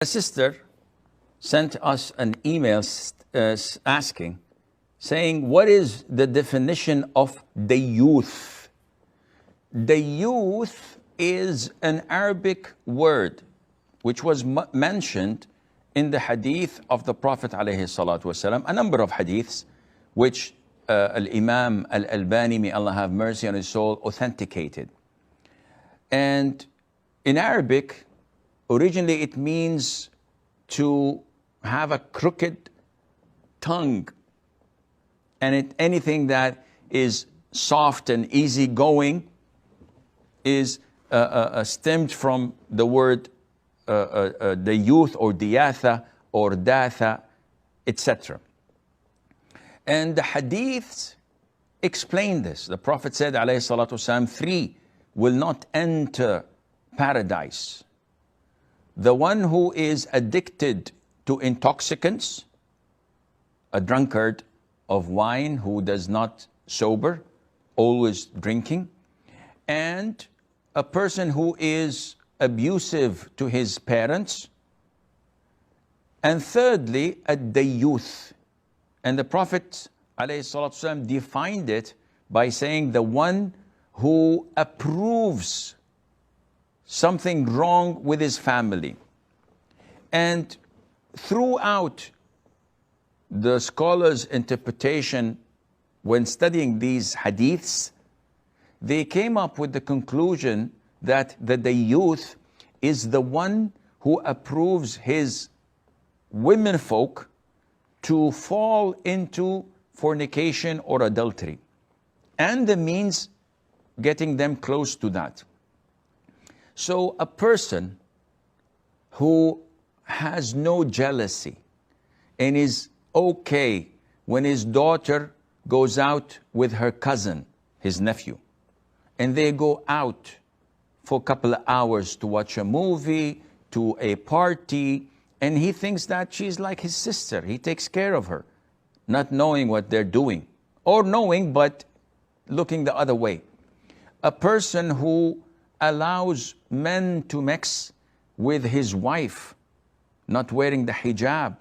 A sister sent us an email asking, saying, what is the definition of Daiyooth? Daiyooth is an Arabic word which was mentioned in the hadith of the Prophet ﷺ, a number of hadiths which Al-Imam Al-Albani, may Allah have mercy on his soul, authenticated. And in Arabic, originally it means to have a crooked tongue, and anything that is soft and easygoing is stemmed from the word Daiyooth or Diyatha or Datha, etc. And the hadiths explain this. The Prophet said, alayhi salatu wasalam, 3 will not enter paradise: the one who is addicted to intoxicants, a drunkard of wine who does not sober, always drinking, and a person who is abusive to his parents, and thirdly, a Daiyooth. And the Prophet ﷺ defined it by saying the one who approves something wrong with his family. And throughout the scholars' interpretation, when studying these hadiths, they came up with the conclusion that the Daiyooth is the one who approves his womenfolk to fall into fornication or adultery, and the means getting them close to that. So a person who has no jealousy and is okay when his daughter goes out with her cousin, his nephew, and they go out for a couple of hours to watch a movie, to a party, and he thinks that she's like his sister. He takes care of her, not knowing what they're doing, or knowing but looking the other way. A person who allows men to mix with his wife, not wearing the hijab,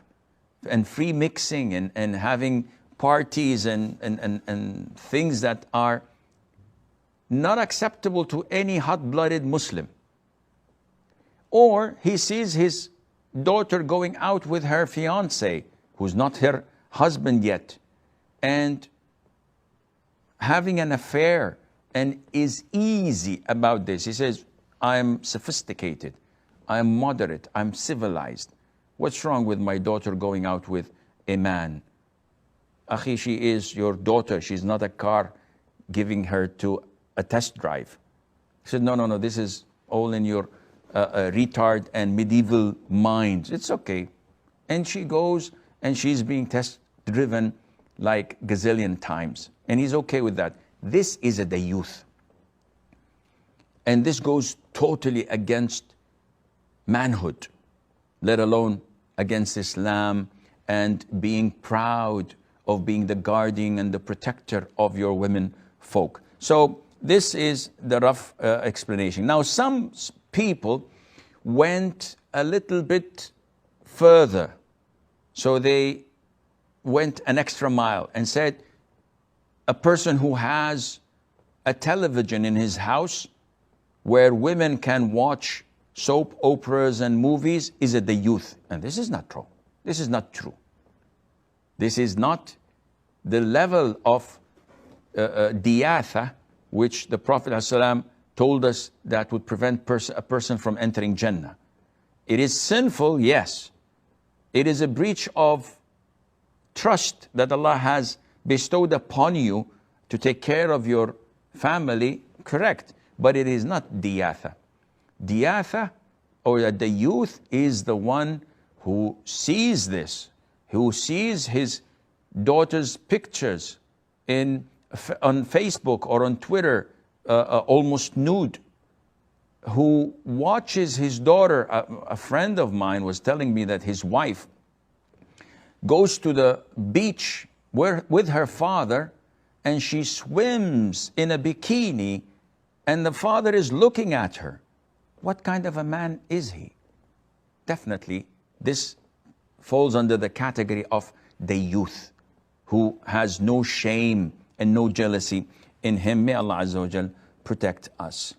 and free mixing and having parties and things that are not acceptable to any hot-blooded Muslim. Or he sees his daughter going out with her fiancé, who's not her husband yet, and having an affair, and is easy about this. He says, I'm sophisticated, I'm moderate, I'm civilized. What's wrong with my daughter going out with a man? Akhi, she is your daughter. She's not a car giving her to a test drive. He said, no, this is all in your retard and medieval minds. It's okay. And she goes and she's being test driven like gazillion times. And he's okay with that. This is a Daiyooth. And this goes totally against manhood, let alone against Islam, and being proud of being the guardian and the protector of your women folk. So this is the rough explanation. Now, some people went a little bit further. So they went an extra mile and said, a person who has a television in his house where women can watch soap operas and movies is a Daiyooth. And this is not true. This is not true. This is not the level of diyatha which the Prophet ﷺ told us that would prevent a person from entering Jannah. It is sinful, yes. It is a breach of trust that Allah has bestowed upon you to take care of your family, correct. But it is not diyatha. Diyatha, or the Daiyooth, is the one who sees this, who sees his daughter's pictures on Facebook or on Twitter, almost nude, who watches his daughter. A friend of mine was telling me that his wife goes to the beach with her father, and she swims in a bikini, and the father is looking at her. What kind of a man is he? definitely this falls under the category of Daiyooth, who has no shame and no jealousy in him. May Allah Azza wa Jal protect us.